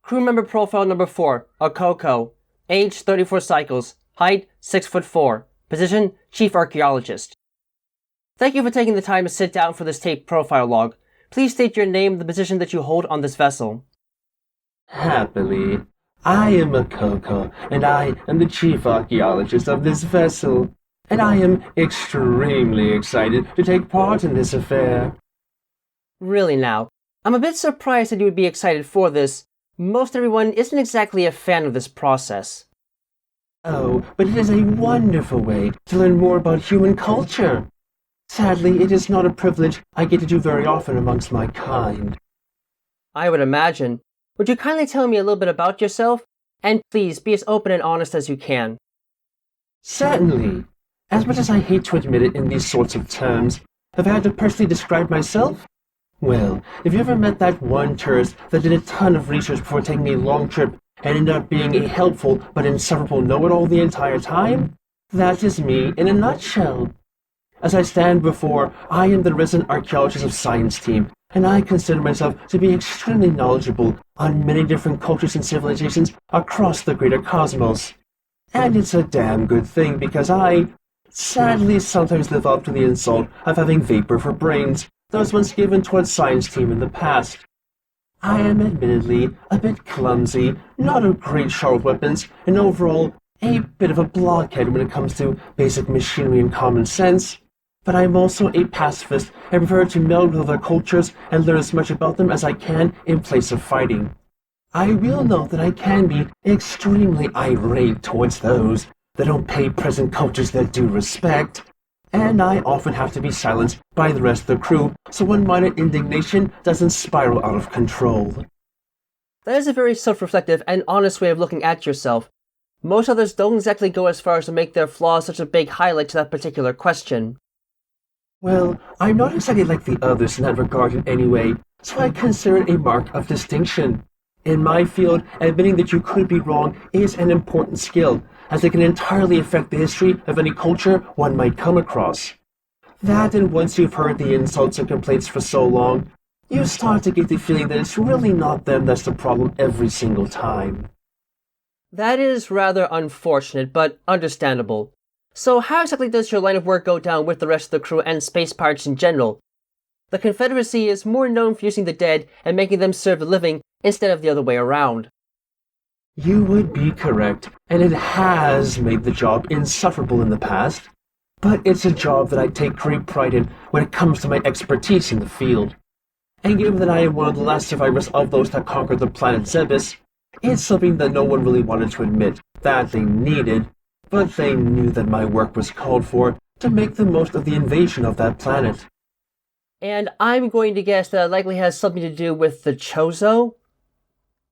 Crew member profile number 4, Akoko. Age 34 cycles. Height 6'4". Position Chief Archaeologist. Thank you for taking the time to sit down for this taped profile log. Please state your name and the position that you hold on this vessel. Happily. I am Akoko, and I am the Chief Archaeologist of this vessel. And I am extremely excited to take part in this affair. Really now, I'm a bit surprised that you would be excited for this. Most everyone isn't exactly a fan of this process. Oh, but it is a wonderful way to learn more about human culture. Sadly, it is not a privilege I get to do very often amongst my kind. I would imagine. Would you kindly tell me a little bit about yourself? And please be as open and honest as you can. Certainly. As much as I hate to admit it in these sorts of terms, have I had to personally describe myself? Well, have you ever met that one tourist that did a ton of research before taking a long trip and ended up being a helpful but insufferable know-it-all the entire time? That is me in a nutshell. As I stand before, I am the resident archaeologist of science team, and I consider myself to be extremely knowledgeable on many different cultures and civilizations across the greater cosmos. And it's a damn good thing because I, sadly, sometimes live up to the insult of having vapor for brains that was once given towards science team in the past. I am admittedly a bit clumsy, not a great shot with weapons, and overall a bit of a blockhead when it comes to basic machinery and common sense. But I am also a pacifist and prefer to meld with other cultures and learn as much about them as I can in place of fighting. I will note that I can be extremely irate towards those that don't pay present cultures their due respect, and I often have to be silenced by the rest of the crew so one minor indignation doesn't spiral out of control. That is a very self-reflective and honest way of looking at yourself. Most others don't exactly go as far as to make their flaws such a big highlight to that particular question. Well, I'm not exactly like the others in that regard in any way, so I consider it a mark of distinction. In my field, admitting that you could be wrong is an important skill, as it can entirely affect the history of any culture one might come across. That, and once you've heard the insults and complaints for so long, you start to get the feeling that it's really not them that's the problem every single time. That is rather unfortunate, but understandable. So how exactly does your line of work go down with the rest of the crew and space pirates in general? The Confederacy is more known for using the dead and making them serve the living instead of the other way around. You would be correct, and it has made the job insufferable in the past. But it's a job that I take great pride in when it comes to my expertise in the field. And given that I am one of the last survivors of those that conquered the planet Zebes, it's something that no one really wanted to admit that they needed, but they knew that my work was called for to make the most of the invasion of that planet. And I'm going to guess that it likely has something to do with the Chozo?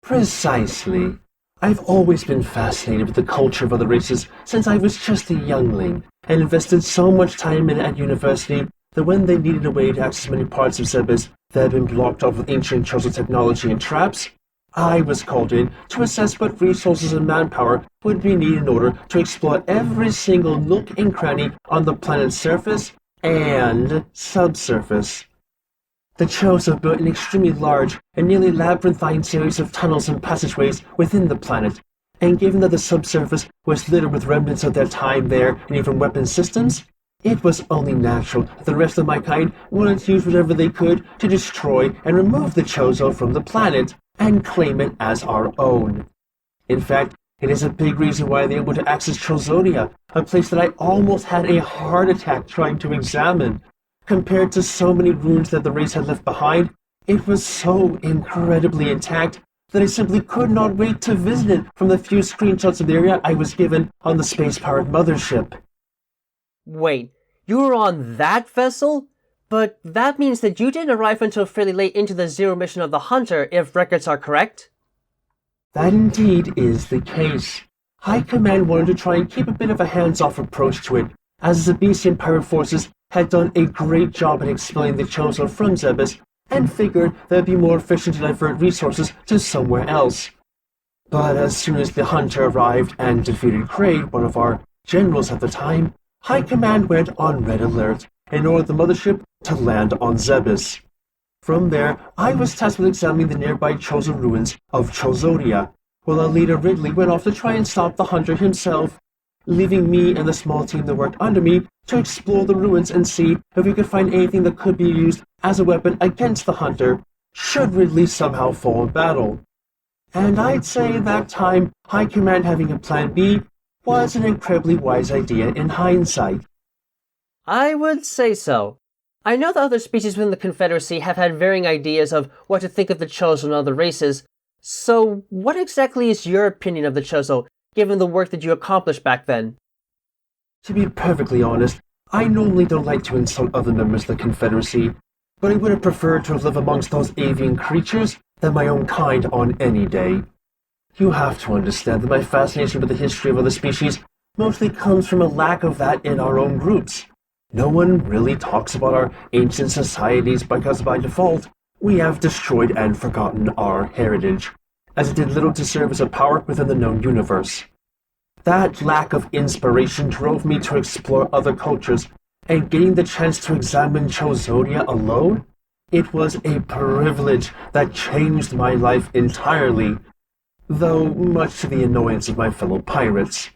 Precisely. I've always been fascinated with the culture of other races since I was just a youngling, and invested so much time in it at university that when they needed a way to access many parts of Zebes that had been blocked off with ancient Chozo technology and traps, I was called in to assess what resources and manpower would be needed in order to explore every single nook and cranny on the planet's surface and subsurface. The Chozo built an extremely large and nearly labyrinthine series of tunnels and passageways within the planet, and given that the subsurface was littered with remnants of their time there and even weapon systems, it was only natural that the rest of my kind wanted to use whatever they could to destroy and remove the Chozo from the planet and claim it as our own. In fact, it is a big reason why they were able to access Chozonia, a place that I almost had a heart attack trying to examine. Compared to so many ruins that the race had left behind, it was so incredibly intact that I simply could not wait to visit it from the few screenshots of the area I was given on the space pirate mothership. Wait, you were on that vessel? But that means that you didn't arrive until fairly late into the Zero mission of the Hunter, if records are correct? That indeed is the case. High Command wanted to try and keep a bit of a hands-off approach to it, as the Zabesian pirate forces had done a great job at expelling the Chozo from Zebes, and figured that it would be more efficient to divert resources to somewhere else. But as soon as the Hunter arrived and defeated Kraid, one of our generals at the time, High Command went on red alert and ordered the mothership to land on Zebes. From there, I was tasked with examining the nearby Chozo ruins of Chozodia, while our leader Ridley went off to try and stop the hunter himself, leaving me and the small team that worked under me to explore the ruins and see if we could find anything that could be used as a weapon against the hunter, should Ridley somehow fall in battle. And I'd say that time, High Command having a plan B was an incredibly wise idea in hindsight. I would say so. I know that other species within the Confederacy have had varying ideas of what to think of the Chozo and other races, so what exactly is your opinion of the Chozo, given the work that you accomplished back then? To be perfectly honest, I normally don't like to insult other members of the Confederacy, but I would have preferred to live amongst those avian creatures than my own kind on any day. You have to understand that my fascination with the history of other species mostly comes from a lack of that in our own groups. No one really talks about our ancient societies because by default, we have destroyed and forgotten our heritage, as it did little to serve as a power within the known universe. That lack of inspiration drove me to explore other cultures, and getting the chance to examine Chozodia alone, it was a privilege that changed my life entirely, though much to the annoyance of my fellow pirates.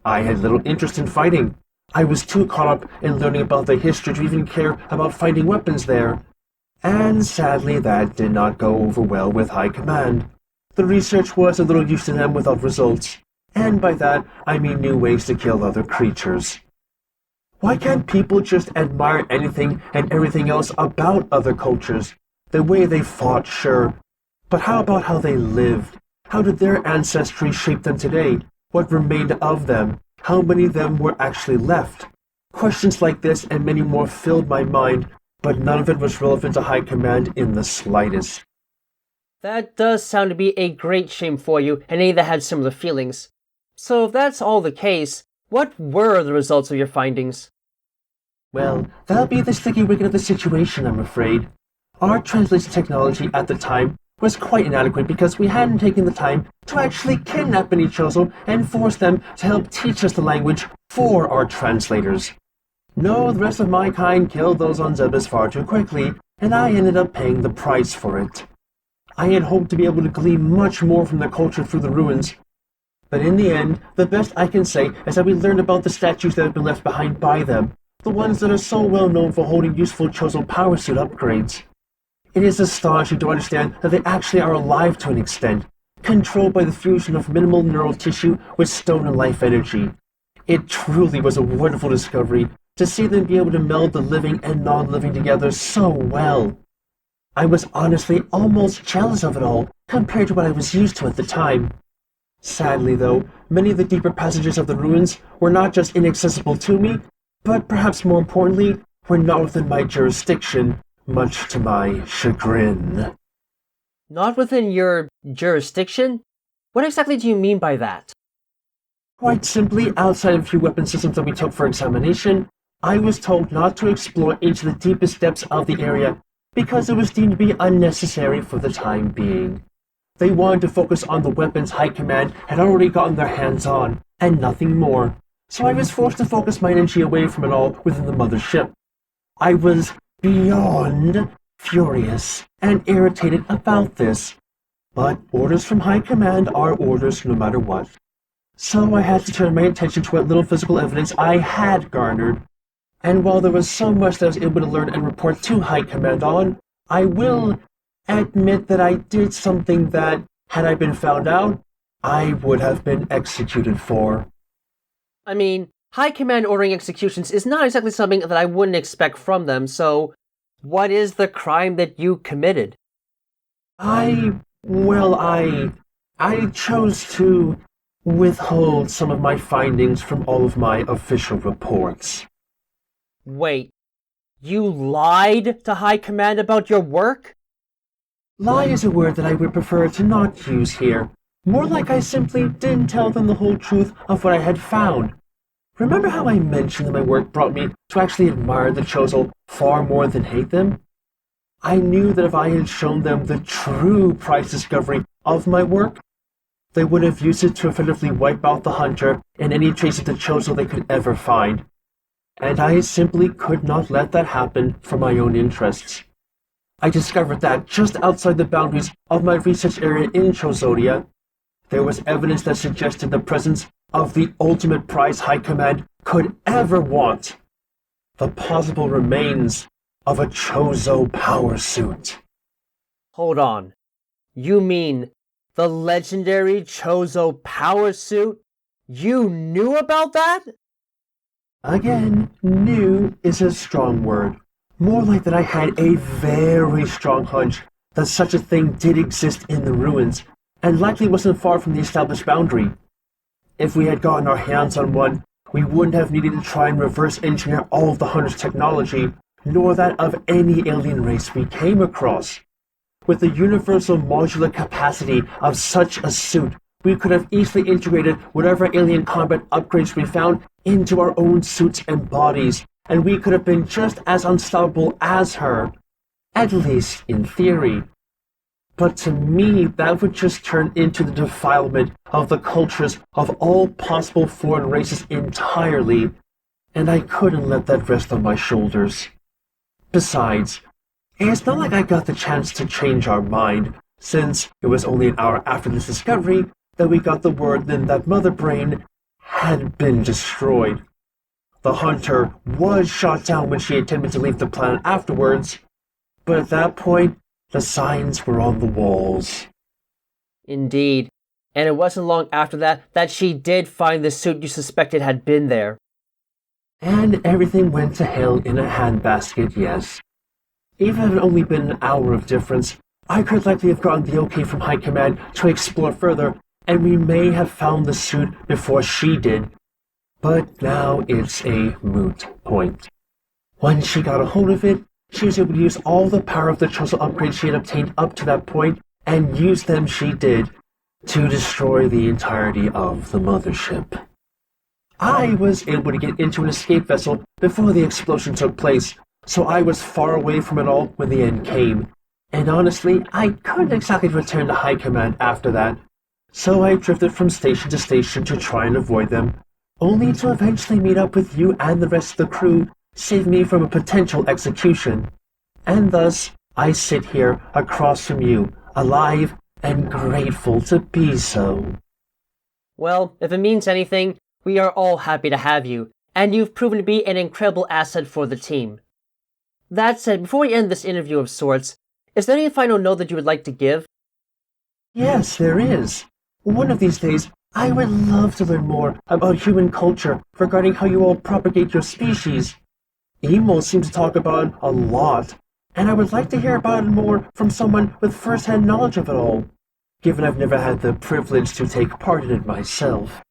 I had little interest in fighting. I was too caught up in learning about their history to even care about finding weapons there. And sadly that did not go over well with High Command. The research was a little use to them without results, and by that I mean new ways to kill other creatures. Why can't people just admire anything and everything else about other cultures? The way they fought, sure, but how about how they lived? How did their ancestry shape them today? What remained of them? How many of them were actually left? Questions like this and many more filled my mind, but none of it was relevant to High Command in the slightest. That does sound to be a great shame for you and any that had similar feelings. So if that's all the case, what were the results of your findings? Well, that'll be the sticky wicket of the situation, I'm afraid. Our translation technology at the time was quite inadequate because we hadn't taken the time to actually kidnap any Chozo and force them to help teach us the language for our translators. No, the rest of my kind killed those on Zebes far too quickly, and I ended up paying the price for it. I had hoped to be able to glean much more from their culture through the ruins, but in the end, the best I can say is that we learned about the statues that have been left behind by them, the ones that are so well known for holding useful Chozo power suit upgrades. It is astonishing to understand that they actually are alive to an extent, controlled by the fusion of minimal neural tissue with stone and life energy. It truly was a wonderful discovery to see them be able to meld the living and non-living together so well. I was honestly almost jealous of it all compared to what I was used to at the time. Sadly, though, many of the deeper passages of the ruins were not just inaccessible to me, but perhaps more importantly, were not within my jurisdiction, much to my chagrin. Not within your jurisdiction? What exactly do you mean by that? Quite simply, outside of a few weapon systems that we took for examination, I was told not to explore into the deepest depths of the area because it was deemed to be unnecessary for the time being. They wanted to focus on the weapons High Command had already gotten their hands on, and nothing more. So I was forced to focus my energy away from it all within the mothership. I was beyond furious and irritated about this, but orders from High Command are orders no matter what. So I had to turn my attention to what little physical evidence I had garnered, and while there was so much that I was able to learn and report to High Command on, I will admit that I did something that, had I been found out, I would have been executed for. I mean, High Command ordering executions is not exactly something that I wouldn't expect from them, so what is the crime that you committed? I chose to withhold some of my findings from all of my official reports. Wait, you lied to High Command about your work? Lie is a word that I would prefer to not use here. More like I simply didn't tell them the whole truth of what I had found. Remember how I mentioned that my work brought me to actually admire the Chozo far more than hate them? I knew that if I had shown them the true prize discovery of my work, they would have used it to effectively wipe out the hunter and any trace of the Chozo they could ever find. And I simply could not let that happen for my own interests. I discovered that just outside the boundaries of my research area in Chozodia, there was evidence that suggested the presence of the ultimate prize High Command could ever want. The possible remains of a Chozo power suit. Hold on. You mean the legendary Chozo power suit? You knew about that? Again, knew is a strong word. More like that I had a very strong hunch that such a thing did exist in the ruins, and likely wasn't far from the established boundary. If we had gotten our hands on one, we wouldn't have needed to try and reverse engineer all of the Hunter's technology, nor that of any alien race we came across. With the universal modular capacity of such a suit, we could have easily integrated whatever alien combat upgrades we found into our own suits and bodies, and we could have been just as unstoppable as her. At least in theory. But to me, that would just turn into the defilement of the cultures of all possible foreign races entirely, and I couldn't let that rest on my shoulders. Besides, it's not like I got the chance to change our mind, since it was only an hour after this discovery that we got the word that Mother Brain had been destroyed. The Hunter was shot down when she attempted to leave the planet afterwards, but at that point, the signs were on the walls. Indeed. And it wasn't long after that she did find the suit you suspected had been there. And everything went to hell in a handbasket, yes. Even if it had only been an hour of difference, I could likely have gotten the okay from High Command to explore further, and we may have found the suit before she did. But now it's a moot point. Once she got a hold of it, she was able to use all the power of the Chozo upgrades she had obtained up to that point, and use them she did, to destroy the entirety of the mothership. I was able to get into an escape vessel before the explosion took place, so I was far away from it all when the end came. And honestly, I couldn't exactly return to High Command after that, so I drifted from station to station to try and avoid them, only to eventually meet up with you and the rest of the crew, save me from a potential execution. And thus, I sit here across from you, alive and grateful to be so. Well, if it means anything, we are all happy to have you, and you've proven to be an incredible asset for the team. That said, before we end this interview of sorts, is there any final note that you would like to give? Yes, there is. One of these days, I would love to learn more about human culture regarding how you all propagate your species. Emo seems to talk about it a lot, and I would like to hear about it more from someone with first-hand knowledge of it all, given I've never had the privilege to take part in it myself.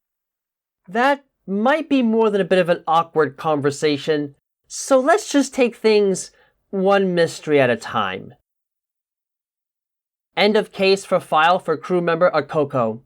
That might be more than a bit of an awkward conversation, so let's just take things one mystery at a time. End of case for file for crew member Akoko.